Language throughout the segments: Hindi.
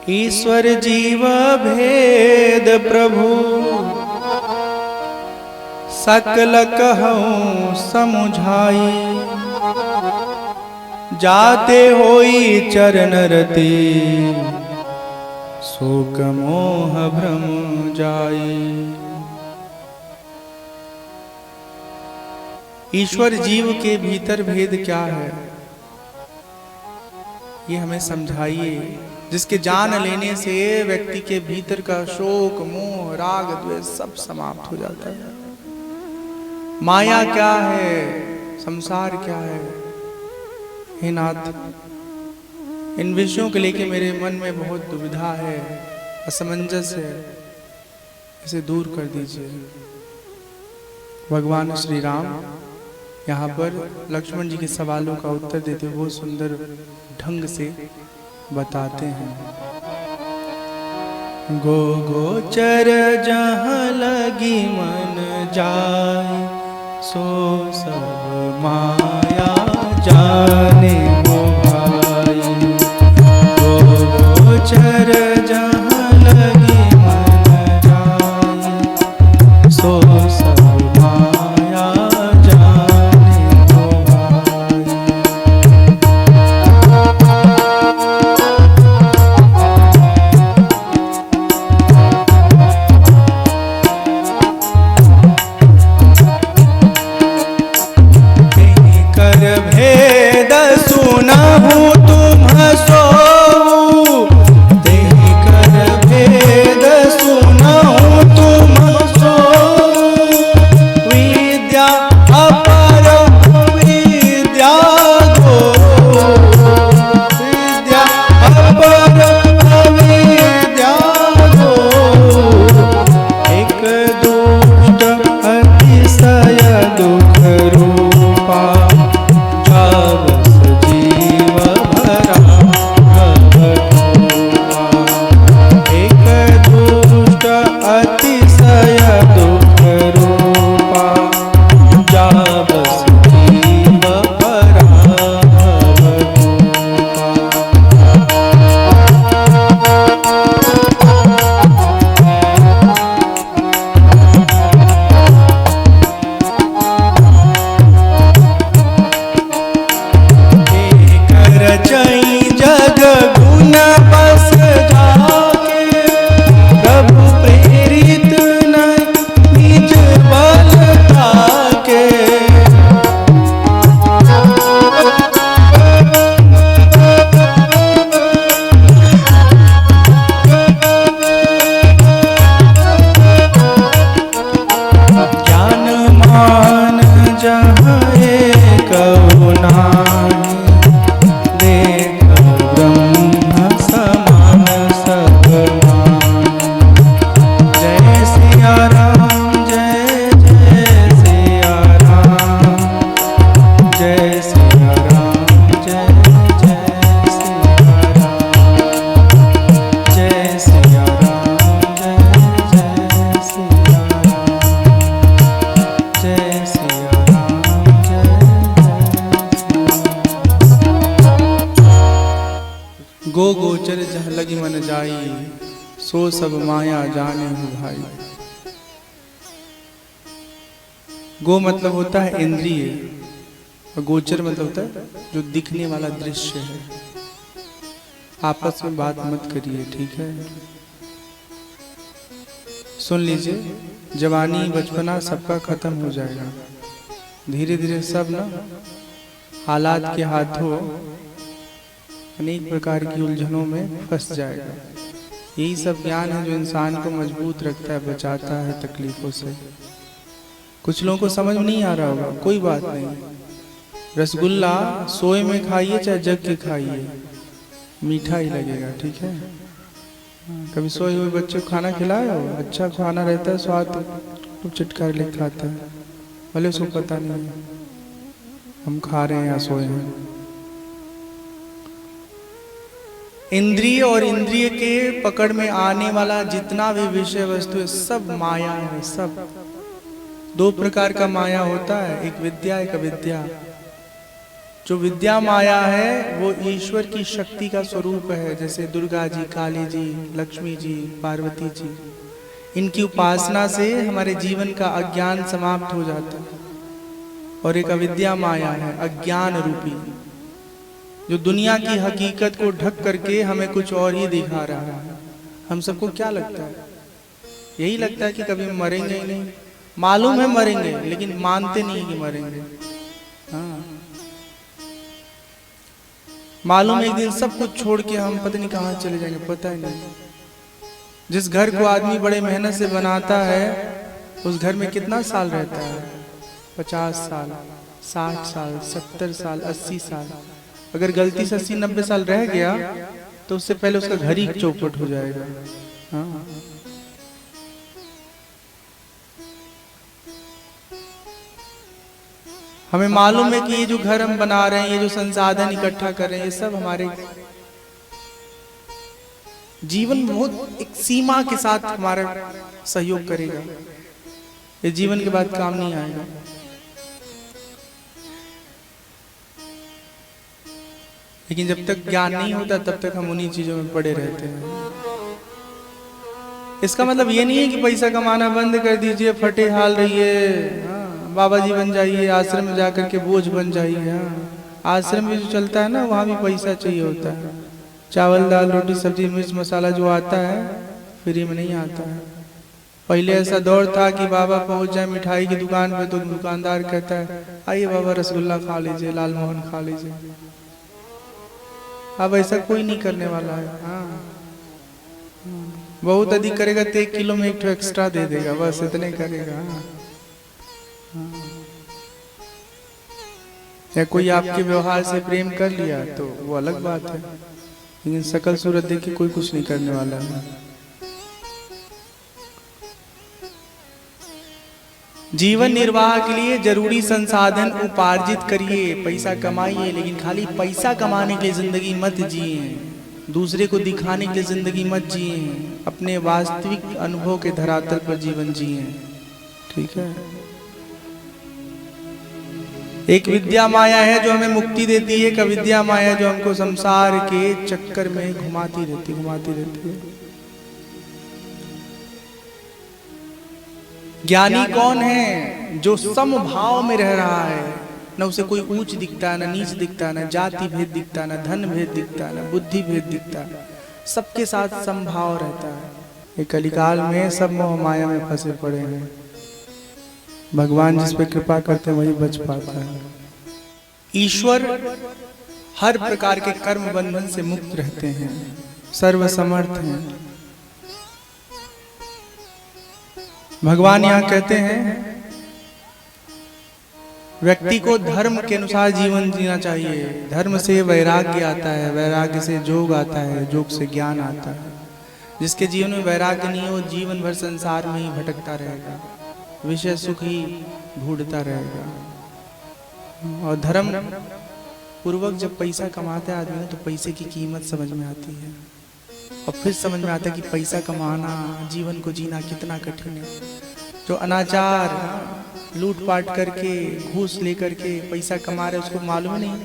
ईश्वर जीव भेद प्रभु सकल कहूँ समुझाई। जाते होई चरण रति शोक मोह भ्रम जाई। ईश्वर जीव के भीतर भेद क्या है ये हमें समझाइए, जिसके जान लेने से व्यक्ति के भीतर का शोक मोह राग द्वेष सब समाप्त हो जाता है। माया क्या है, संसार क्या है? हे नाथ, इन विषयों को लेके मेरे मन में बहुत दुविधा है, असमंजस है, इसे दूर कर दीजिए। भगवान श्री राम यहाँ पर लक्ष्मण जी के सवालों का उत्तर देते हुए बहुत सुंदर ढंग से बताते हैं। गो गोचर जहाँ लगी मन जाए, सो सब माया जाने हो भाई। गो गोचर जहाँ लगी मन जाए, सो सब माया जाने हो भाई। भेद सुनहु तुम सोऊ, तेहि कर भेद सुनहु तुम सोऊ। विद्या अपर विद्या गो, विद्या अपर अविद्या गो। एक दुष्ट अतिशय दुख रूपा, जीव भरा एक दुष्ट अतिशय दुख रूपा, जाबस जीव भरा रचई जग गुण बस जाके, प्रभु प्रेरित निज बल ताके। ज्ञान मान जहाँ एक नाही, ब्रह्म समान सब मान। जय सिया राम, जय जय सिया राम, जय सिया राम, जय जय सिया राम, जय सिया राम, जय जय सिया राम, जय सिया राम, जय। गो गोचर जहाँ लगी मन जाई, सो सब माया जाने हो भाई। गो मतलब होता है इंद्रिय, और गोचर मतलब होता है जो दिखने वाला दृश्य है। आपस में बात मत करिए, ठीक है? सुन लीजिए, जवानी बचपना सबका खत्म हो जाएगा। धीरे धीरे सब ना हालात के हाथों अनेक प्रकार की उलझनों में फंस जाएगा। यही सब ज्ञान है जो इंसान को मजबूत रखता है, बचाता है तकलीफों से। कुछ लोगों को समझ में नहीं आ रहा होगा, कोई बात नहीं। रसगुल्ला सोए में खाइए चाहे जग के खाइए, मीठा ही लगेगा, ठीक है? कभी सोए हुए बच्चे को खाना खिलाया हो? अच्छा खाना रहता है, स्वाद तो चिटकार ले खाता है, भले उसको पता नहीं है हम खा रहे हैं या सोए हैं। इंद्रिय और इंद्रिय के पकड़ में आने वाला जितना भी विषय वस्तु है सब माया है। सब दो प्रकार का माया होता है, एक विद्या एक अविद्या। जो विद्या माया है वो ईश्वर की शक्ति का स्वरूप है। जैसे दुर्गा जी, काली जी, लक्ष्मी जी, पार्वती जी, इनकी उपासना से हमारे जीवन का अज्ञान समाप्त हो जाता है। और एक अविद्या माया है, अज्ञान रूपी, जो दुनिया की हकीकत को ढक करके हमें कुछ और ही दिखा रहा है। हम सबको क्या लगता है? यही लगता है कि कभी मरेंगे ही नहीं। मालूम है मरेंगे, लेकिन मानते नहीं कि मरेंगे। हाँ, मालूम एक दिन सब कुछ छोड़ के हम पता नहीं कहाँ चले जाएंगे, पता ही नहीं। जिस घर को आदमी बड़े मेहनत से बनाता है, उस घर में कितना साल रहता है? 50 साल, 60 साल, 70 साल, 80 साल। अगर गलती से 80-90 साल रह गया तो उससे पहले उसका घर ही चौपट हो जाएगा। हाँ, हमें मालूम है कि ये जो घर हम बना रहे हैं, ये जो संसाधन इकट्ठा कर रहे हैं, ये सब हमारे जीवन बहुत एक सीमा के साथ हमारा सहयोग करेगा। ये जीवन के बाद काम नहीं आएगा। लेकिन जब तक ज्ञान नहीं होता तब तक हम उन्हीं चीजों में पड़े रहते हैं। इसका मतलब ये नहीं है कि पैसा कमाना बंद कर दीजिए, फटे हाल रहिए, बाबा जी बन जाइए, आश्रम में जाकर के बोझ बन जाइए। हाँ, आश्रम में जो चलता है ना, वहाँ भी पैसा चाहिए होता है। चावल दाल रोटी सब्जी मिर्च मसाला जो आता है फ्री में नहीं आता है। पहले ऐसा दौर था कि बाबा पहुंच जाए मिठाई की दुकान पे तो दुकानदार कहता है आइए बाबा रसगुल्ला खा लीजिए, लाल मोहन खा लीजिए। अब ऐसा कोई नहीं करने वाला है। हाँ, बहुत अधिक करेगा तो 1 किलो में 1 ठो एक्स्ट्रा दे देगा, बस इतने करेगा। या कोई आपके व्यवहार से प्रेम कर लिया तो वो अलग बात है, लेकिन शकल सूरत देख के कोई कुछ नहीं करने वाला है। जीवन निर्वाह के लिए जरूरी संसाधन उपार्जित करिए, पैसा कमाइए, लेकिन खाली पैसा कमाने के लिए जिंदगी मत जिए, दूसरे को दिखाने के लिए जिंदगी मत जिए, अपने वास्तविक अनुभव के धरातल पर जीवन जिए। ठीक है। एक विद्या माया है जो हमें मुक्ति देती है, एक अविद्या माया जो हमको संसार के चक्कर में घुमाती रहती है। ज्ञानी कौन है? जो समभाव में रह रहा है, न उसे कोई ऊंच दिखता है, न नीच दिखता है, न जाति भेद दिखता है, न धन भेद दिखता है, न बुद्धि भेद दिखता है, सबके साथ समभाव रहता है। ये कलिकाल में सब मोह माया में फंसे पड़े हैं। भगवान जिस पे कृपा करते हैं वही बच पाता है। ईश्वर हर प्रकार के कर्म बंधन से मुक्त रहते हैं, सर्वसमर्थ हैं। भगवान यहाँ कहते हैं व्यक्ति को धर्म के अनुसार जीवन जीना चाहिए। धर्म से वैराग्य आता है, वैराग्य से जोग आता है, जोग से ज्ञान आता है। जिसके जीवन में वैराग्य नहीं हो, जीवन भर संसार में ही भटकता रहेगा, विषय सुख ही ढूंढता रहेगा। और धर्म पूर्वक जब पैसा कमाता है आदमी तो पैसे की कीमत समझ में आती है, और फिर समझ में आता है कि पैसा कमाना, जीवन को जीना कितना कठिन है। जो अनाचार, लूटपाट करके, घूस लेकर के पैसा कमा रहे, उसको मालूम नहीं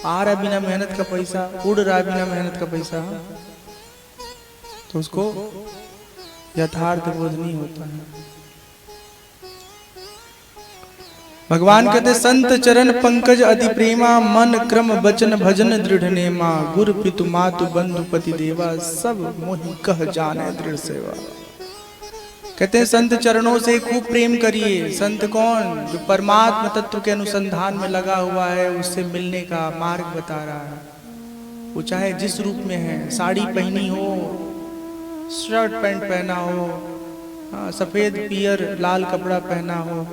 आ रहा बिना मेहनत का पैसा, उड़ रहा बिना मेहनत का पैसा, तो उसको यथार्थ बोध नहीं होता है। भगवान कहते संत चरण पंकज अति प्रेमा, मन क्रम वचन भजन दृढ़ नेमा, गुरु पितु मातु बंधु पति देवा, सब मोहि कह जाने दृढ़ सेवा। कहते हैं संत चरणों से खूब प्रेम करिए। संत कौन? जो परमात्मा तत्व के अनुसंधान में लगा हुआ है, उससे मिलने का मार्ग बता रहा है। वो चाहे जिस रूप में है, साड़ी पहनी हो, शर्ट पैंट पहना हो, सफेद पियर लाल कपड़ा पहना हो,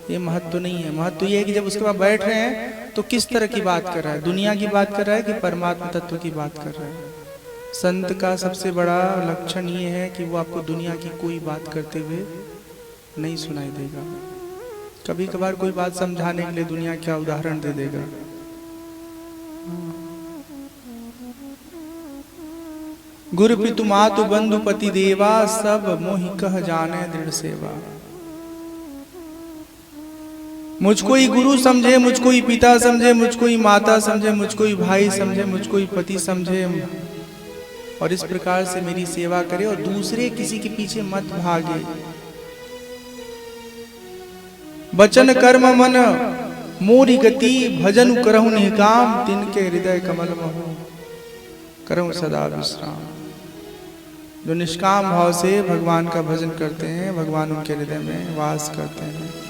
ये महत्व नहीं है। महत्व ये है कि जब उसके बाद बैठ रहे हैं तो किस तरह की बात कर रहा है, दुनिया की बात कर रहा है कि परमात्मा तत्व की बात कर रहा है। संत का सबसे बड़ा लक्षण ये है कि वो आपको दुनिया की कोई बात करते हुए नहीं सुनाई देगा। कभी कभार कोई बात समझाने के लिए दुनिया क्या उदाहरण दे देगा। गुरु पितु मातु बंधु पति देवा, सब मोहि कह जाने दृढ़ सेवा। मुझको ही गुरु समझे, मुझको ही पिता समझे, मुझको ही माता समझे, मुझको ही भाई समझे, मुझको ही पति समझे, और इस प्रकार से मेरी सेवा करे और दूसरे किसी के पीछे मत भागे। वचन कर्म मन मोरी गति, भजन करहु निकाम, तिनके हृदय कमल महु करहु सदा विश्राम। जो निष्काम भाव से भगवान का भजन करते हैं, भगवान उनके हृदय में वास करते हैं।